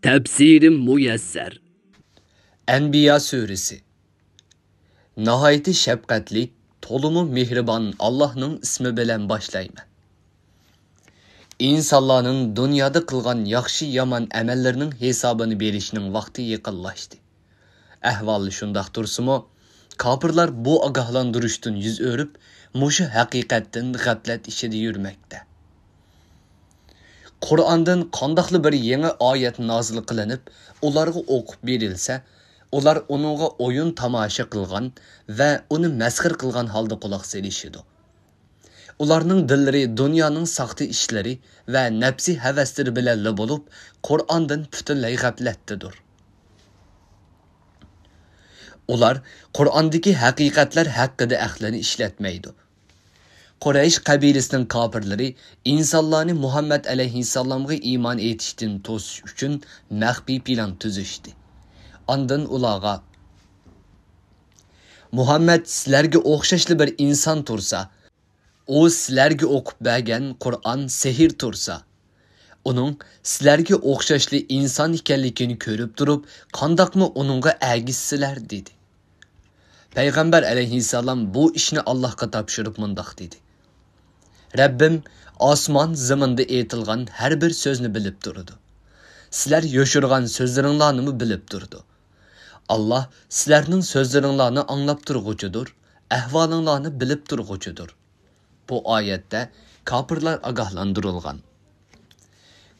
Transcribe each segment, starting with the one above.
Tefsirim Müyesser. Enbiya suresi. Nahayeti şefkatli, tolumu mihriban Allah'ның ismi bilen başlayman. İnsanların dünyada kılgan yaxşı yaman emellerinin hesabını berişinin vakti yıkıllaştı. Ahvalı şundaq tursumu, kapırlar bu agahlandırıştın yüz örüp, muşu hakikatten gaflet işede yürümekte. Kur'an'dan qandaqlı bir yeni ayet nazil kılınıp, ularga okup berilse, ular onunğa oyun tamaşa kılgan ve onu meskir kılgan halda kulak selişidu. Ularning dilleri dünyanın saxta işleri ve nefsi hevesleri bilen bulup, Kur'an'dan bütünley gaflettidir. Ular Kur'an'daki hakikatler hakkında aklını işletmeydi. Quraysh qabiləsinin kafirləri insanlarını Muhammed aleyhisselam'a iman etişdən tosiş üçün məxfi plan tüzüşdü. Ondan ulağa Muhammed sizlərə oxşaşlı bir insan tursa, o sizlərə oxub bəgən Kur'an sehir tursa, onun sizlərə oxşaşlı insan ikənligini görüb durub, qandaqmı onunğa əgissizlər dedi. Peyğəmbər aleyhisselam bu işini Allah'a tapşırıb mındaq dedi. Rabbim osmon zaminda aytilgan har bir so'zni bilib turdi. Sizlar yoshirgan so'zlaringlarni bilib turdi. Allah sizlarning so'zlaringlarni anglab turg'uchidir, ahvolinglarni bilib turg'uchidir. Bu oyatda kofirlar ogohlantirilgan.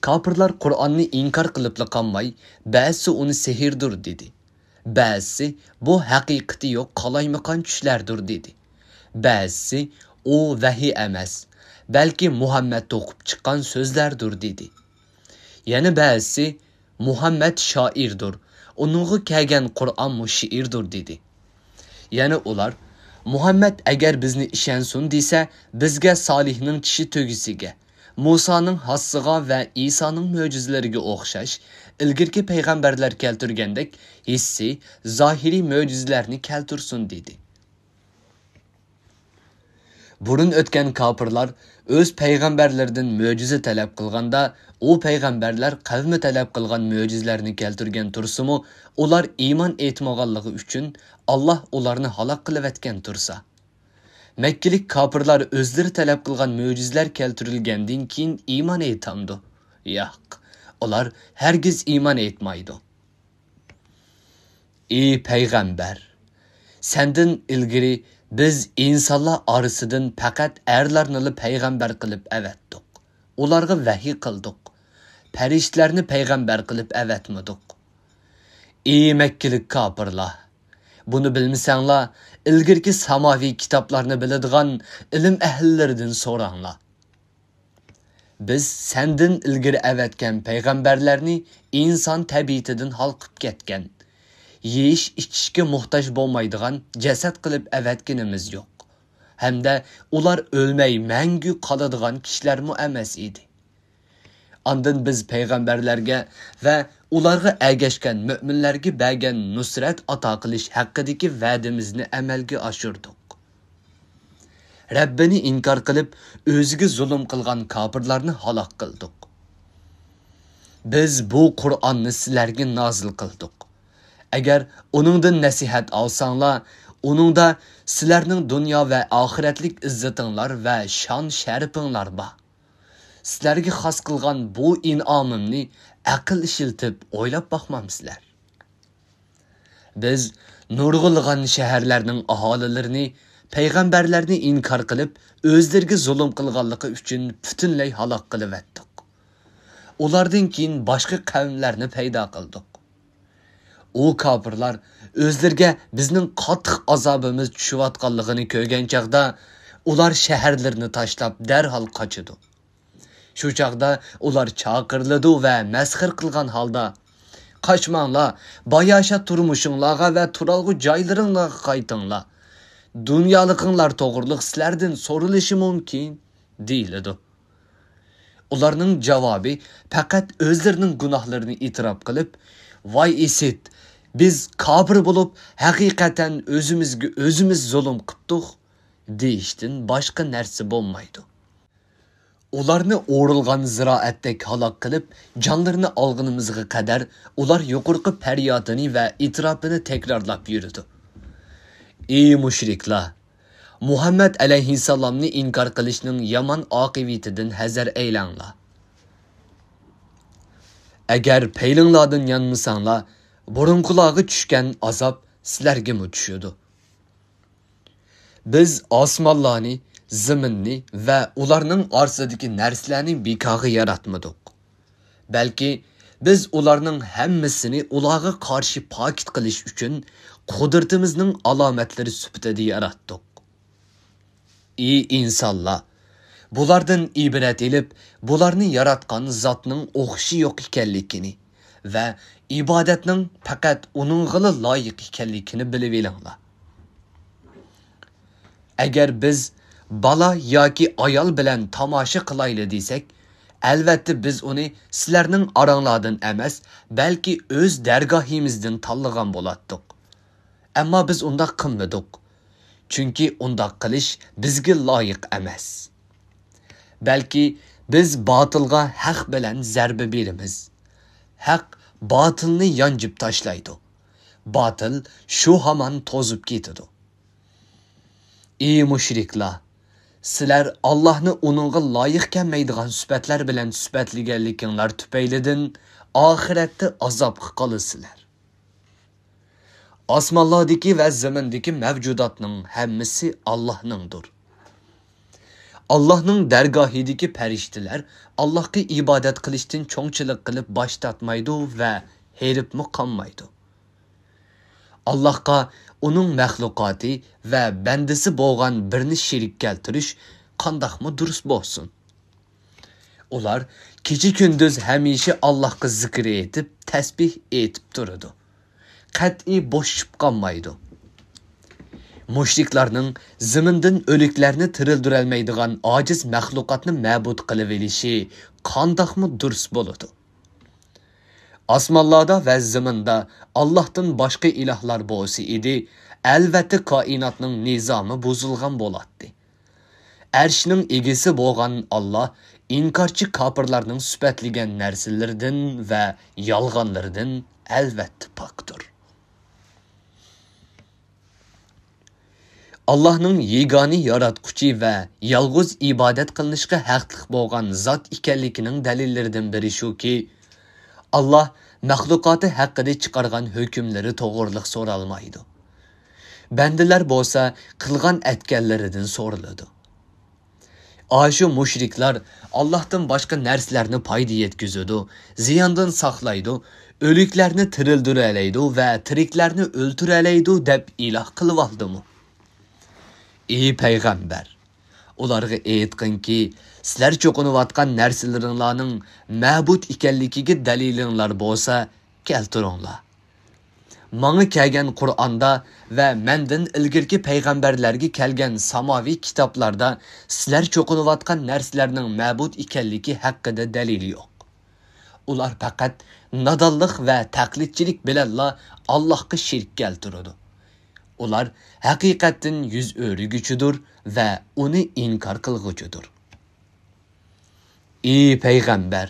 Kofirlar Qur'onni inkor qilib qolmay, ba'zi uni sehrdir dedi. Ba'zi bu haqiqati yo'q qalaymaqan tushlardir dedi. Ba'zi o vahiy emas, belki Muhammed okup çıkan sözlerdir dedi. Yani ba'zi Muhammed şairdir, onunğa kelgen Kur'an mı şiirdir dedi. Yani ular Muhammed eğer bizni işensun dese bizge Salih'nin kişi tögüsüge, Musa'nın hassıga ve İsa'nın möcüzleriga oxşaş, ilgirki peygamberler keltirgendek hissi, zahiri möcüzlerini keltirsun dedi. Burun ötken kapırlar öz peygamberlerden möcüze talep kılganda, o peygamberler kavmi talep kılgan möcüzlerini keltirgen tursumu, ular iman etmağanlığı üçün Allah ularını halak kılıvetken tursa. Mekkilik kapırlar özleri talep kılgan möcüzler keltirilgendin keyin iman etamdı. Yoq, ular hergiz iman etmaydı. Ey peygamber, senden ilgiri biz insanlar arasından fakat erlarni peygamber kılıp evettik. Ularga vahiy kıldık. Periştlerini peygamber kılıp evetmedik. Ey Mekkilik kapırlar, bunu bilmisenler, ilgirki samavi kitaplarını biladigan ilim ehillerinden soranlar. Biz senden ilgiri evetken peygamberlerini insan tabiitinden halkıp ketken, yeyiş içişke muhtaç bolmaydigan ceset kılıp evetkinimiz yok. Hem de ular ölmey məngü kaladigan kişiler mu emes idi. Andın biz peygamberlerge ve ularga ergeşken müminlerge bəgən nusret ata qilish haqqidagi va'dimizni amalga oshirdik. Rabbini inkar qilib, o'ziga zulm qilgan kofirlarni halok qildik. Biz bu Qur'onni sizlarga nozil qildik. Agar uningdan nasihat olsanglar, uningda sizlarning dunyo va oxiratlik izzatinglar va shon sharifinglar bor. Sizlarga xos qilgan bu in'omimni aql ishiltib o'ylab boqmamsizlar. Biz nurg'ulg'an shaharlarning aholilarini peygamberlerini inkar qilib, o'zlariga zulm qilganligi uchun butunlay halok qilib etdik. Ulardan keyin boshqa qavmlarni paydo qildik. O kafirlar özlerge bizning qattiq azobimiz tushayotganligini ko'rgan chaqda ular shaharlarni tashlab darhol qochidi. Shu chaqda ular chaqirildi va masxir qilgan holda qochmanglar, bayasha turmushinglarga va turalg'u joylaringlarga qaytinglar. Dunyolikinglar to'g'riliq sizlardan so'rilishi mumkin deyiladi. Ularning javobi faqat o'zlarining gunohlarini e'tirof qilib, voy esit, biz kafir bulup hakikaten özümüz zulüm qıptık deyiştin başka nersi bolmaydı. ularni o'rilgan ziroatdek halok qilib, jonlarini olganimizga qadar ular yuqorqi faryodini va itirofini takrorlab yurdi. Ey mushriklar, Muhammad alayhissalomni inkor qilishning yomon oqibatidan hazar aylanglar. Agar paylinglardan yanmasanglar, burunqularga tushgan azob sizlarga tushadi. Biz osmonlarni, zaminni va ularning orasidagi narsalarni bekorga yaratmadik. Balki biz ularning hammasini ularga qarshi pokit qilish uchun qudratimizning alomatlari sifatida yaratdik. Ey insonlar, bulardan ibrat elib, bularni yaratgan zotning o'xshi yo'q ekanligini va ibodatning faqat uningga loyiq ekanligini bilib olinglar. Agar biz bala yoki ayol bilan tomosha qilayli desak, albatta biz uni sizlarning oranglardan emas, balki o'z dargohimizdan tanlagan bo'lardik. Ammo biz undaq qilmadik. Chunki undaq qilish bizga loyiq emas. Balki biz botilga haq bilan zarba beramiz. Haq botilni yonjib tashlaydi. Botil shu hamon to'zib ketadi. Ey mushriklar, sizlar Allohni uningga loyiq kelmaydigan sifatlar bilan sifatlaganliginglar tufaylidan oxiratda azobga qolasizlar. Osmonlardagi va zamindagi mavjudotning hammasi Allohningdir. Allohning dargohidagi farishtalar Allohga ibodat qilishdan cho'ngchilik qilib bosh tortmaydi va heribmi qolmaydi. Allohga uning maxluqoti va bandasi bo'lgan birini sherik keltirish qandoqmi durust bo'lsin. Ular kecha kunduz hamisha Allohga zikr etib, tasbih etib turadi. Qat'iy bo'shib qolmaydi. Mushriklarning zamindan o'liklarni tirildirolmaydigan ojiz maxluqotni ma'bud qilib elishi qandoqmi durust bo'ladi. Osmonlarda va zaminda Allohdan boshqa ilohlar bo'lsa edi, albatta koinotning nizomi buzilgan bo'ladi. Arshning egasi bo'lgan Alloh inkorchi kofirlarning sifatlagan narsalardan va yolg'onlardan albatta pokdir. Allohning yegani yaratquchi va yolg'iz ibodat qilinishga haqli bo'lgan zot ekanligining dalillaridan biri shuki, Allah maxluqoti haqida chiqargan hukmlari to'g'riliq so'ralmaydi. Bandalar bo'lsa qilgan atganlaridan so'raladi. Ashu mushriklar Allohdan boshqa narsalarni foyda yetkazadi, ziyondan saqlaydi, o'liklarni tirildiradi va tiriklarni o'ltiradi deb iloh qilib oldimi? Ey payg'ambar, ularga aytqinki, sizlar cho'qinayotgan narsalaringlarning ma'bud ekanligiga dalilinglar bo'lsa, keltiringlar. Menga kelgan Qur'onda va mendan ilgirki payg'ambarlarga kelgan samoviy kitoblarda sizlar cho'qinayotgan narsalarning ma'bud ekanligi haqida dalil yo'q. Ular faqat nodonlik va taqlidchilik bilan Allohga shirk keltiradi. Ular haqiqatdan yuz o'riguchidir va uni inkor qilguchidir. Ey payg'ambar,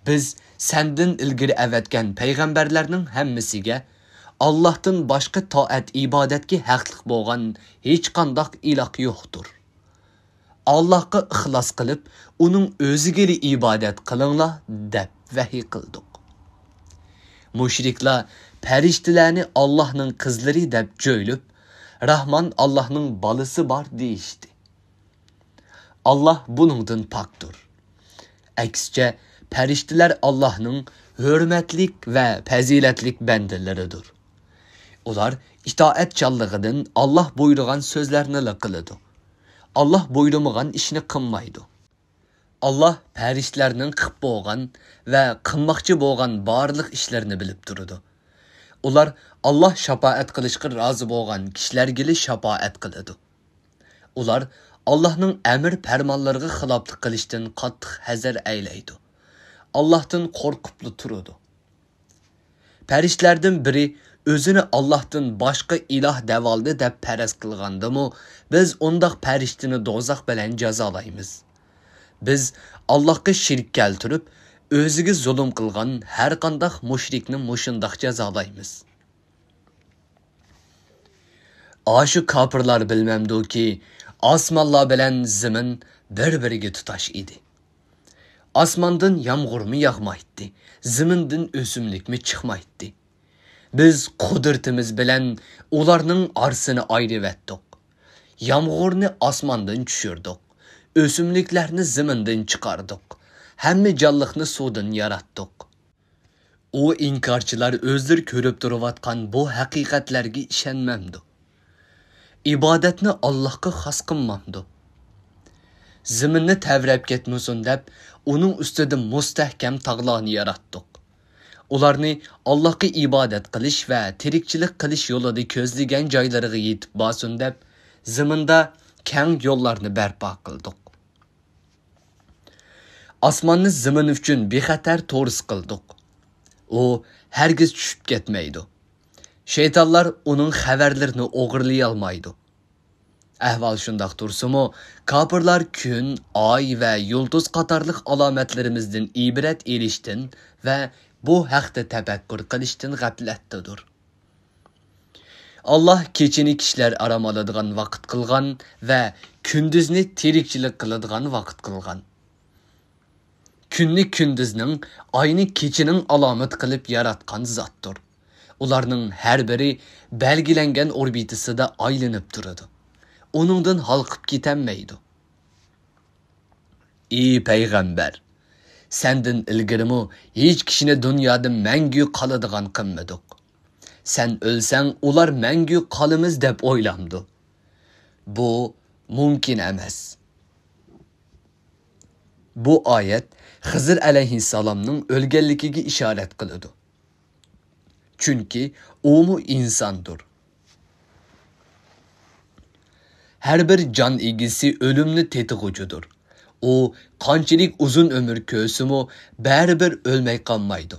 biz sendan ilgari avatgan payg'ambarlarning hammasiga Allohdan boshqa toat ibodatga haqli bo'lgan hech qanday iloh yo'qdir. Allohga ixlos qilib, uning o'ziga ibodat qilinglar deb vahiy qildik. Mushriklar farishtalarni Allohning qizlari deb jo'ylab, Rahman Allohning bolasi bor deyishdi. Allah buningdan pokdir. Aksicha, farishtalar Allohning hurmatlik va fazilatlik bandalaridir. Ular itoatchanligidan Allah buyurgan so'zlarni qiladi. Allah buyurmagan ishni qilmaydi. Allah farishtalarning qilib bo'lgan va qilmoqchi bo'lgan barliq ishlarini bilib turadi. Ular Allah shafaat qilishga rozi bo'lgan kishilarga shafaat qiladi. Ular Allahning amr farmonlariga xiloflik qilishdan qattiq hazar aylaydi. Allahdan qo'rqib turadi. Farishtalardan biri o'zini Allohdan boshqa iloh davoldi deb faraz qilgandimi, biz undaq farishtani do'zax bilan jazolaymiz. Biz Allohga shirk keltirib, o'ziga zulm qilgan har qanday mushrikni mushundoq jazolaymiz. Aşu kapırlar bilmemdi ki, asmanlar bilen zimin bir-biriga tutaş idi. Asmandan yağmur mu yağmaydı, ziminden ösümlük mi çıkmaydı. Biz kudretimiz bilen ularının arsını ayrıvettik. Yağmurni asmandan düşürdük, ösümlüklerini ziminden çıkardık. Hemme canlıkni sudan yarattık. O inkarçılar özleri körüp duruvatkan bu hakikatlerge işenmemdi. İbadetni Allah'a xas qilmamdi. Ziminni tevrep ketmesin deb, onun üstüde mustahkam tağlarını yarattık. Ularni Allah'a ibadet qilish ve tirikchilik qilish yo'lida ko'zlagan joylariga yetib borsin deb, ziminda keng yo'llarni barpo qildik. Osmonni zimin uchun bexatar to'ris qildik. O hergiz tushib ketmaydi. Şeytanlar onun xabarlarini o'g'irlay olmaydi. Ahval shundoq tursa-mu, kafirlar kun, ay ve yulduz qatorliq alomatlarimizdan ibrat elishdan ve bu haqda tafakkur qilishdan g'aflatdadir. Allah kechini kishilar aram oladigan vaqt qilgan ve kunduzni tirikchilik qiladigan vaqt qilgan. Kunni kunduzning, ayni kechining alomat qilib yaratgan zotdir. Ularning har biri belgilangan orbitasida aylanib turadi. Onundan halqib ketenmeydi. Ey peygamber, senden ilgirimi hiç kişine dünyada mengü kalıdığan qilmadik. Sen ölsen ular mengü qalimiz deb o'ylamdi. Bu mumkin emas. Bu ayet Xizr alayhissalomning o'lganligiga ishorat qiladi. Chunki u mu insondir. Her bir can egisi ölümlü tetig'ucudur. O qanchalik uzun ömür ko'rsa-mu baribir o'lmay qolmaydi.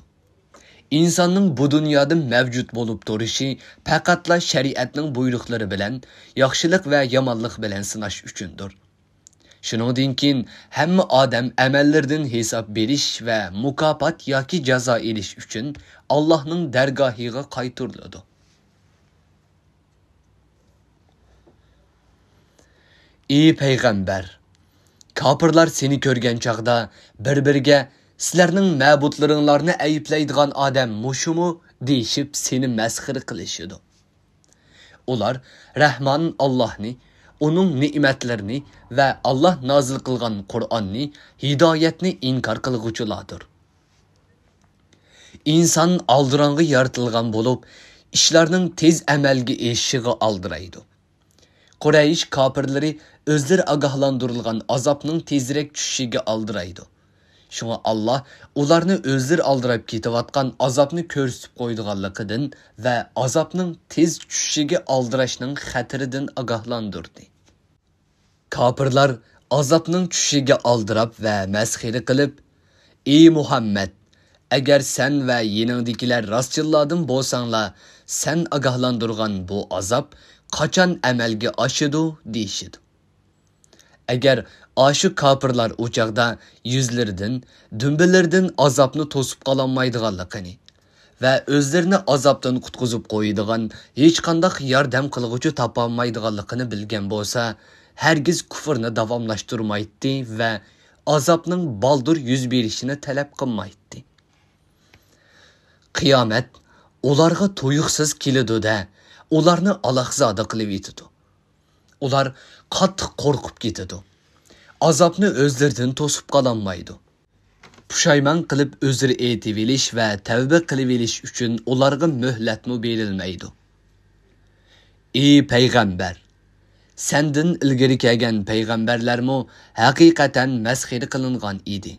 İnsanning bu dunyoda mavjud bo'lib turishi faqatla shariatning buyruqlari bilan, yaxshilik va yomonlik bilan sinash uchundir. Shuningdan keyin hamma odam amallardan hisob berish va mukofot yoki jazo elish uchun Allohning dargohiga qaytariladi. Ey peygamber, kapırlar seni körgen çağda bir-biriga sizlarning ma'budlaringlarni ayıplaydigan adam mushumu deyishib seni masxir qilishidi. Ular Rahman Allahni, onun ne'matlarini ve Allah nazil qilgan Qur'onni, hidoyatni inkar qilguvchilardir. İnsan aldıranğı yaratilgan bo'lib, ishlarning tez amalga eshishiga aldiraydi. Quraysh kafirleri özleri agahlandırılgan azapның tezirek düşüşüge aldıraydı. Şuna Allah ularını özleri aldırıp ketivatkan azapını körsüp koyduğanlıqıdın ve azapның tez düşüşüge aldıraşının xətiridən agahlandırdı. Kafirler azapның düşüşüge aldırıp ve məsxiri qılıp, Ey Muhammed, eğer sen ve yeningdikiler rastçılladın bolsanlar, sen agahlandırgan bu azap qaçan əməlge aşıdı deyişidi. Eğer aşı kafirlar uçaqda yüzlerden, dümbellerden azapını tosup qalanmaydıqanlıqını ve özlerini azaptan qutquzup qoyduğan hiç qandaq yardım qılğıcı tapanmaydıqanlıqını bilgen bolsa, hergiz küfürni davamlaştırmaydı ve azapның baldır yüz berişini talep qılmaydı. Kıyamet ularga tuyuqsiz kelidi de, ularni alaqzada qilib etidi. Ular qattiq qo'rqib ketadi. Azapni o'zlaridan to'sib qolanmaydi. Pushaymon qilib o'zri aytivelish va tavba qilivelish uchun ularga muhlatmi berilmaydi. Ey payg'ambar, sendan ilgari kelgan payg'ambarlarmi haqiqatan masxir qilingan edi.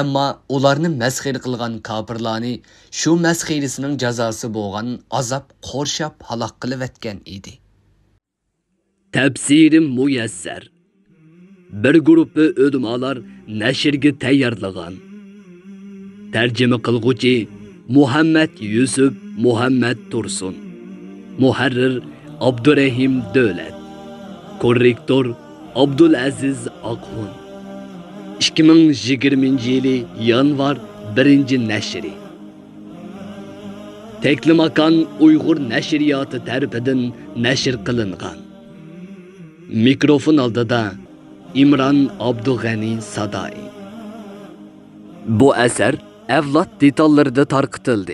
Ammo ularni masxir qilgan kafirlarni shu masxirisining jazosi bo'lgan azab qorshab halok qilib etgan edi. Tafsirim muyassar. Bir grupi o'dmalar nashrga tayyorlagan. Tarjima qilguvchi Muhammad Yusuf Muhammad Tursun. Muharrir Abdurrahim Davlat. Korrektor Abdulaziz Aqhun. 2020 yılı yanvar 1. neşri. Teklimakan Uyghur neşriyatı tarafından neşr kılıngan. Mikrofon aldida İmran Abdug'ani Sadai. Bu eser evlat detallarida tarqıtıldı.